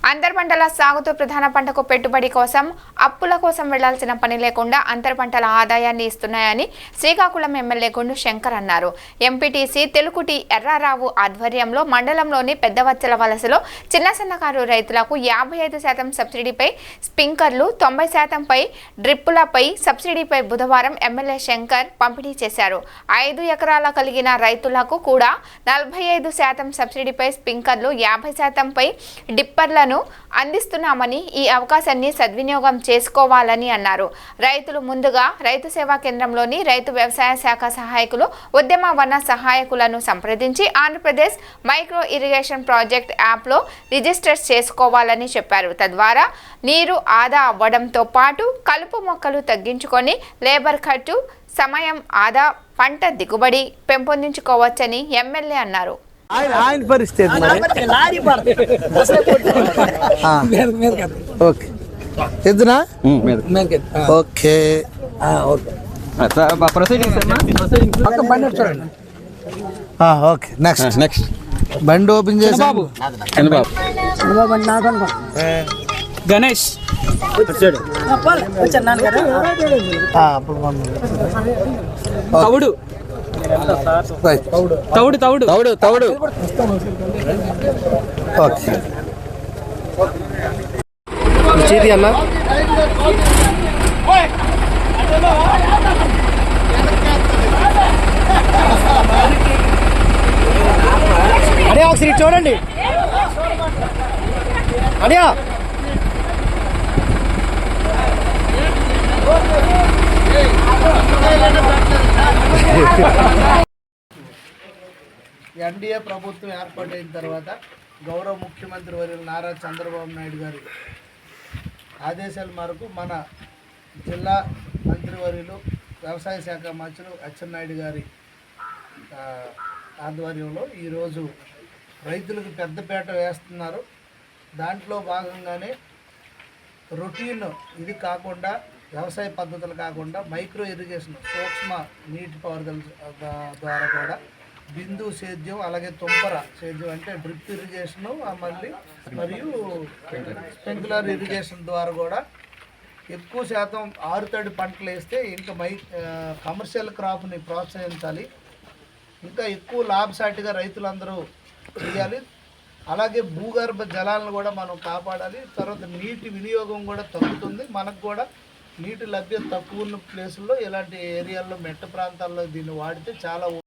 అంతర్ పంటల సాగుతో ప్రధాన పంటకు పెట్టుబడి కోసం అప్పుల కోసం వెళ్లాల్సిన పని లేకుండా అంతర్ పంటల ఆదాయాన్ని ఇస్తున్నాయని శ్రీకాకుళం ఎమ్మెల్యే గుండు శంకర్ అన్నారు. ఎంపీటీసీ తెలుకుటి ఎర్రారావు ఆధ్వర్యంలో మండలంలోని పెద్దవచ్చల వలసలో చిన్న సన్నకారు రైతులకు 55% సబ్సిడీపై స్ప్రింక్లర్లు, 90% పై డ్రిప్పులపై సబ్సిడీపై బుధవారం ఎమ్మెల్యే శంకర్ పంపిణీ చేశారు. 5 ఎకరాల కలిగిన రైతులకు కూడా 45% సబ్సిడీపై స్ప్రింక్లర్లు, 50% పై డిప్పర్లను అందిస్తున్నామని ఈ అవకాశాన్ని సద్వినియోగం చేసుకోవాలని అన్నారు. రైతులు ముందుగా రైతు సేవా కేంద్రంలోని రైతు వ్యవసాయ శాఖ సహాయకులు, ఉద్యమ వన సహాయకులను సంప్రదించి ఆంధ్రప్రదేశ్ మైక్రో ఇరిగేషన్ ప్రాజెక్ట్ యాప్లో రిజిస్టర్ చేసుకోవాలని చెప్పారు. తద్వారా నీరు ఆదా అవ్వడంతో పాటు కలుపు మొక్కలు తగ్గించుకొని లేబర్ ఖర్చు, సమయం ఆదా, పంట దిగుబడి పెంపొందించుకోవచ్చని ఎమ్మెల్యే అన్నారు. ఆయన పరిస్థితి ఓకే ఎద్దునా ఓకే ఓకే నెక్స్ట్ బండి ఓపెన్ చేసి గణేష్ తవుడు తవుడు తవుడు తవుడు తవుడు ఓకే చేతి అన్న అడియా ఒకసారి చూడండి అడియా ఎన్డీఏ ప్రభుత్వం ఏర్పాటైన తర్వాత గౌరవ ముఖ్యమంత్రి వర్యులు నారా చంద్రబాబు నాయుడు గారి ఆదేశాల మేరకు మన జిల్లా మంత్రివర్యులు వ్యవసాయ శాఖ మంత్రులు అచ్చెన్నాయుడు గారి ఆధ్వర్యంలో ఈరోజు రైతులకు పెద్దపీట వేస్తున్నారు. దాంట్లో భాగంగానే రొటీన్ ఇది కాకుండా వ్యవసాయ పద్ధతులు కాకుండా మైక్రో ఇరిగేషన్, సూక్ష్మ నీటిపారుదల ద్వారా కూడా బిందు సేద్యం, అలాగే తుంపర సేద్యం అంటే డ్రిప్ ఇరిగేషను, మరియు స్ప్రింక్లర్ ఇరిగేషన్ ద్వారా కూడా ఎక్కువ శాతం ఆరుతడి పంటలు వేస్తే ఇంకా కమర్షియల్ క్రాప్ని ప్రోత్సహించాలి, ఇంకా ఎక్కువ లాభసాటిగా రైతులందరూ చేయాలి. అలాగే భూగర్భ జలాలను కూడా మనం కాపాడాలి. తర్వాత నీటి వినియోగం కూడా తగ్గుతుంది. మనకు కూడా నీటి లభ్యత తక్కువ ఉన్న ప్లేసుల్లో, ఇలాంటి ఏరియాల్లో, మెట్ట ప్రాంతాల్లో దీన్ని వాడితే చాలా